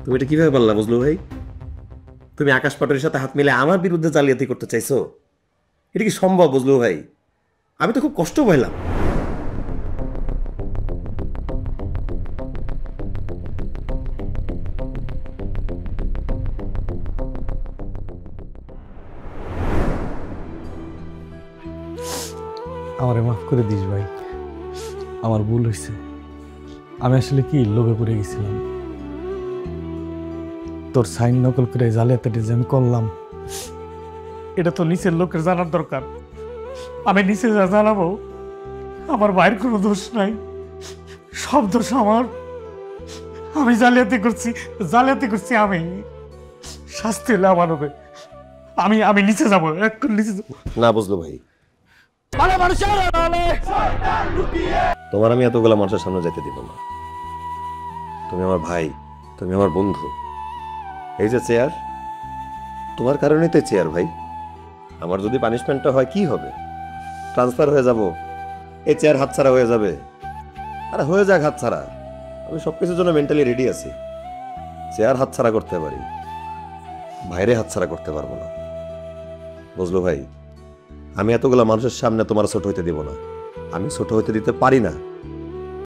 তুমি এটা কিভাবে বললা বুঝলো ভাই? তুমি আকাশ পাটোয়ারির সাথে হাত মিলে আমার বিরুদ্ধে জালিয়াতি করতে চাইছো? এটা কি সম্ভব বুঝলো ভাই? আমি তো খুব কষ্ট পাইলাম। আমারে মাফ করে দিস ভাই, আমার ভুল হয়েছে। আমি আসলে কি লোভে পড়ে গেছিলাম। তোর সাইন নকল করে জালিয়াতিটা যে আমি করলাম, এটা তো নিচের লোকের জানার দরকার। আমি নিচে যা জানাবো, আমার ভাইয়ের কোনো দোষ নাই, সব দোষ আমার। আমি জালিয়াতি করছি আমি। শাস্তি হলে আমার হবে। আমি নিচে যাবো, এখন নিচে যাবো। না বুঝলো ভাই, তোমার আমি এতগুলা মানুষের সামনে যেতে দিব না। তুমি আমার ভাই, তুমি আমার বন্ধু। এই যে চেয়ার, তোমার কারণেই তো চেয়ার ভাই। আমার যদি পানিশমেন্টটা হয় কি হবে? ট্রান্সফার হয়ে যাব, এই চেয়ার হাতছাড়া হয়ে যাবে। আরে হয়ে যাক হাতছাড়া, আমি সবকিছুর জন্য মেন্টালি রেডি আছি। চেয়ার হাতছাড়া করতে পারি, বাইরে হাতছাড়া করতে পারবো না। বুঝলো ভাই, আমি এতগুলা মানুষের সামনে তোমার ছোট হইতে দিব না। আমি ছোট হইতে দিতে পারি না।